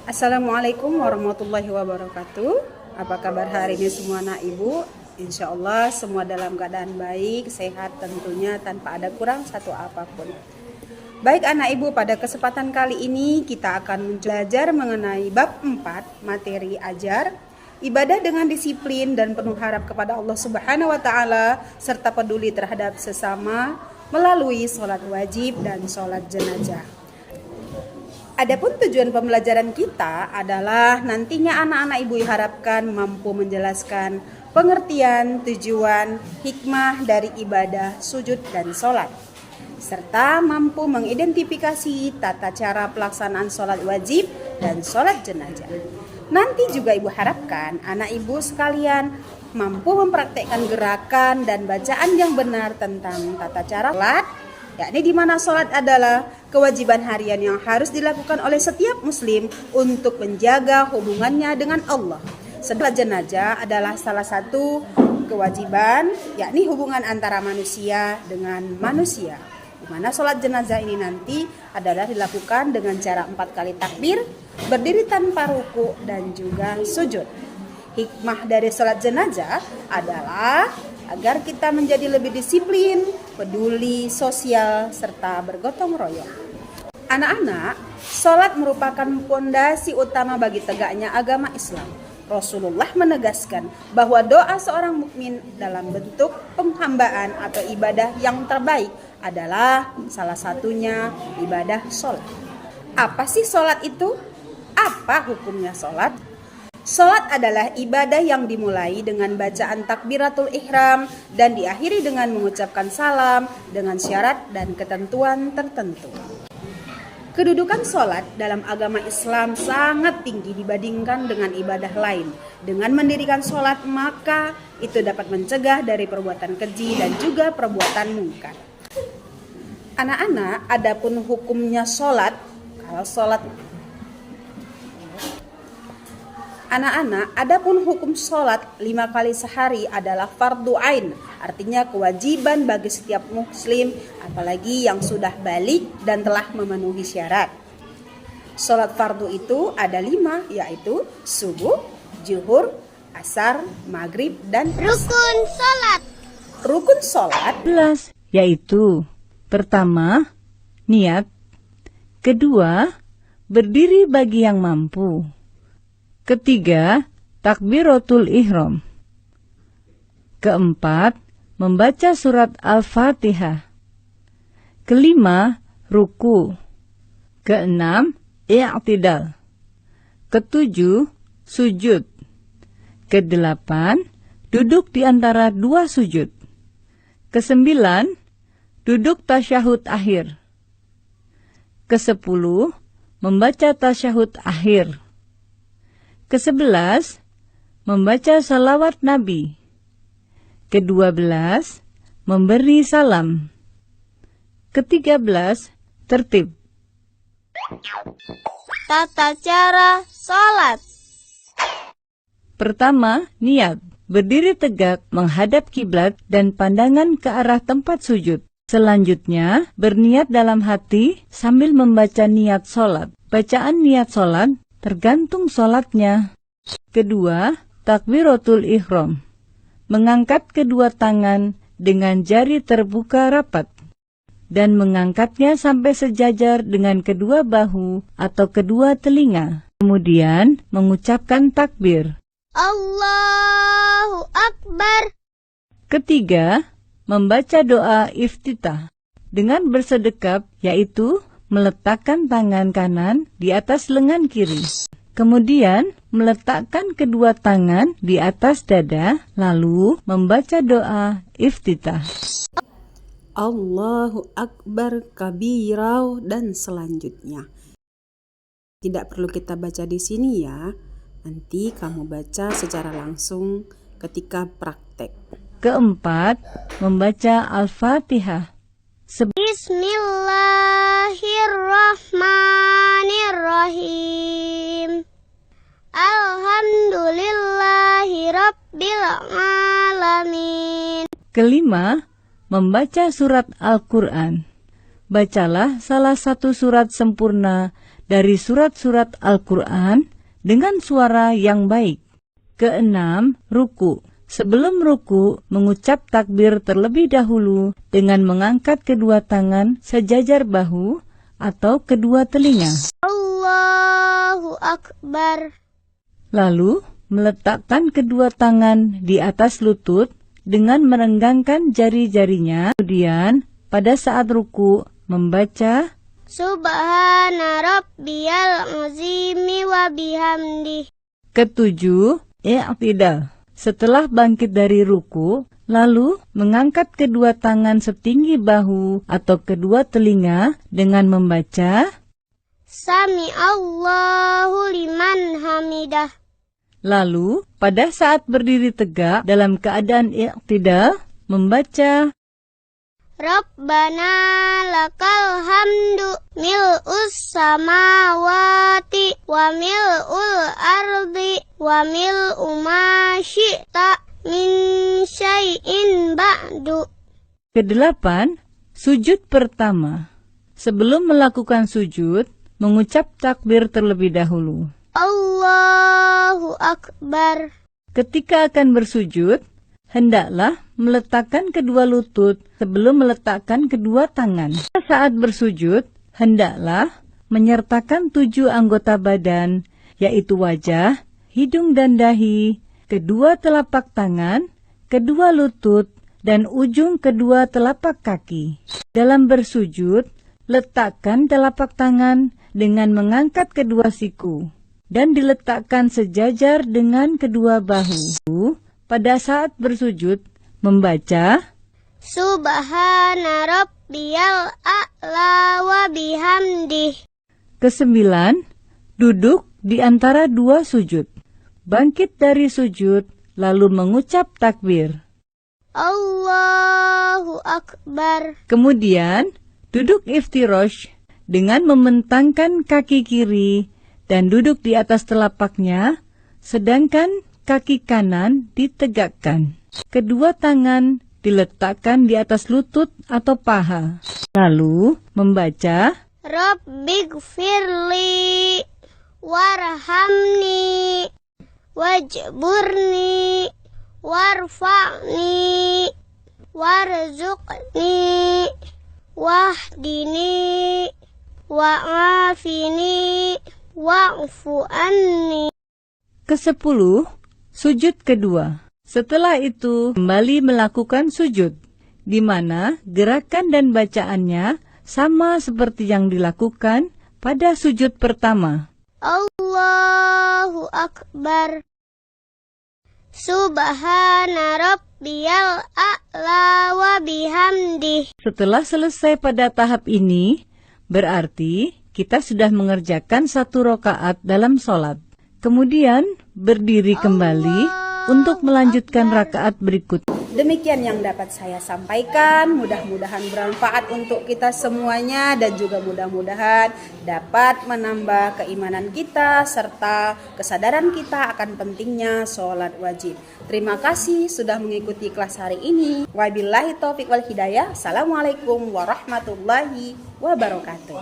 Assalamualaikum warahmatullahi wabarakatuh. Apa kabar hari ini semua anak ibu? Insya Allah semua dalam keadaan baik, sehat tentunya tanpa ada kurang satu apapun. Baik anak ibu, pada kesempatan kali ini kita akan belajar mengenai bab 4 materi ajar ibadah dengan disiplin dan penuh harap kepada Allah Subhanahu wa taala serta peduli terhadap sesama melalui sholat wajib dan sholat jenazah. Adapun tujuan pembelajaran kita adalah nantinya anak-anak ibu diharapkan mampu menjelaskan pengertian, tujuan, hikmah dari ibadah, sujud, dan sholat, serta mampu mengidentifikasi tata cara pelaksanaan sholat wajib dan sholat jenazah. Nanti juga ibu harapkan anak ibu sekalian mampu mempraktekkan gerakan dan bacaan yang benar tentang tata cara sholat, yakni di mana sholat adalah kewajiban harian yang harus dilakukan oleh setiap muslim untuk menjaga hubungannya dengan Allah. Sedangkan jenazah adalah salah satu kewajiban, yakni hubungan antara manusia dengan manusia. Di mana sholat jenazah ini nanti adalah dilakukan dengan cara 4 kali takbir, berdiri tanpa ruku dan juga sujud. Hikmah dari sholat jenazah adalah agar kita menjadi lebih disiplin, peduli sosial, serta bergotong royong. Anak-anak, sholat merupakan fondasi utama bagi tegaknya agama Islam. Rasulullah menegaskan bahwa doa seorang mukmin dalam bentuk penghambaan atau ibadah yang terbaik adalah salah satunya ibadah sholat. Apa sih sholat itu? Apa hukumnya sholat? Sholat adalah ibadah yang dimulai dengan bacaan takbiratul ihram dan diakhiri dengan mengucapkan salam dengan syarat dan ketentuan tertentu. Kedudukan sholat dalam agama Islam sangat tinggi dibandingkan dengan ibadah lain. Dengan mendirikan sholat maka itu dapat mencegah dari perbuatan keji dan juga perbuatan mungkar. Anak-anak, adapun hukumnya sholat, adapun hukum sholat 5 kali sehari adalah fardu ain, artinya kewajiban bagi setiap muslim, apalagi yang sudah balik dan telah memenuhi syarat. Sholat fardu itu ada 5, yaitu subuh, zuhur, asar, maghrib, dan rukun sholat. Rukun sholat 11, yaitu pertama, niat, kedua, berdiri bagi yang mampu, ketiga, takbiratul ihram. Keempat, membaca surat Al-Fatihah. Kelima, ruku. Keenam, i'tidal. Ketujuh, sujud. Kedelapan, duduk di antara 2 sujud. Kesembilan, duduk tasyahud akhir. Kesepuluh, membaca tasyahud akhir. Ke-11, membaca salawat Nabi. Ke-12, memberi salam. Ke-13, tertib. Tata cara sholat. Pertama, niat. Berdiri tegak menghadap kiblat dan pandangan ke arah tempat sujud. Selanjutnya, berniat dalam hati sambil membaca niat sholat. Bacaan niat sholat tergantung sholatnya. Kedua, takbiratul ihram. Mengangkat kedua tangan dengan jari terbuka rapat dan mengangkatnya sampai sejajar dengan kedua bahu atau kedua telinga. Kemudian mengucapkan takbir. Allahu Akbar. Ketiga, membaca doa iftitah dengan bersedekap, yaitu meletakkan tangan kanan di atas lengan kiri. Kemudian meletakkan kedua tangan di atas dada, lalu membaca doa iftitah. Allahu Akbar kabirau dan selanjutnya. Tidak perlu kita baca di sini ya. Nanti kamu baca secara langsung ketika praktek. Keempat, membaca Al-Fatihah. Bismillahirrahmanirrahim. Alhamdulillahirabbil alamin. Kelima, membaca surat Al-Quran. Bacalah salah satu surat sempurna dari surat-surat Al-Quran dengan suara yang baik. Keenam, ruku. Sebelum ruku, mengucap takbir terlebih dahulu dengan mengangkat kedua tangan sejajar bahu atau kedua telinga. Allahu Akbar. Lalu, meletakkan kedua tangan di atas lutut dengan merenggangkan jari-jarinya. Kemudian, pada saat ruku, membaca Subhana rabbiyal azimi wa bihamdih. Ketujuh, i'tidal. Setelah bangkit dari ruku, lalu mengangkat kedua tangan setinggi bahu atau kedua telinga dengan membaca Sami Allahu liman hamidah. Lalu, pada saat berdiri tegak dalam keadaan i'tidal, membaca Rabbana lakal hamdu mil'us samawati wa mil'ul ardi wa mil'u ma syi'ta min syai'in ba'du. Kedelapan, sujud pertama. Sebelum melakukan sujud, mengucap takbir terlebih dahulu. Allahu Akbar. Ketika akan bersujud, hendaklah meletakkan kedua lutut sebelum meletakkan kedua tangan. Saat bersujud, hendaklah menyertakan 7 anggota badan, yaitu wajah, hidung dan dahi, kedua telapak tangan, kedua lutut, dan ujung kedua telapak kaki. Dalam bersujud, letakkan telapak tangan dengan mengangkat kedua siku dan diletakkan sejajar dengan kedua bahu. Pada saat bersujud, membaca Subhana rabbiyal a'la wa bihamdih. Kesembilan, duduk di antara 2 sujud. Bangkit dari sujud, lalu mengucap takbir. Allahu Akbar. Kemudian, duduk iftirosh dengan membentangkan kaki kiri dan duduk di atas telapaknya, sedangkan kaki kanan ditegakkan. Kedua tangan diletakkan di atas lutut atau paha. Lalu membaca Rabbighfirli warhamni wajburni warfa'ni warzuqni wahdini wa'afini wa'fu anni. Ke-10, sujud kedua. Setelah itu, kembali melakukan sujud, di mana gerakan dan bacaannya sama seperti yang dilakukan pada sujud pertama. Allahu Akbar. Subhana rabbiyal a'la wa bihamdih. Setelah selesai pada tahap ini, berarti kita sudah mengerjakan 1 rakaat dalam sholat. Kemudian berdiri kembali untuk melanjutkan rakaat berikut. Demikian yang dapat saya sampaikan, mudah-mudahan bermanfaat untuk kita semuanya dan juga mudah-mudahan dapat menambah keimanan kita serta kesadaran kita akan pentingnya sholat wajib. Terima kasih sudah mengikuti kelas hari ini. Wabillahi taufiq wal hidayah. Assalamualaikum warahmatullahi wabarakatuh.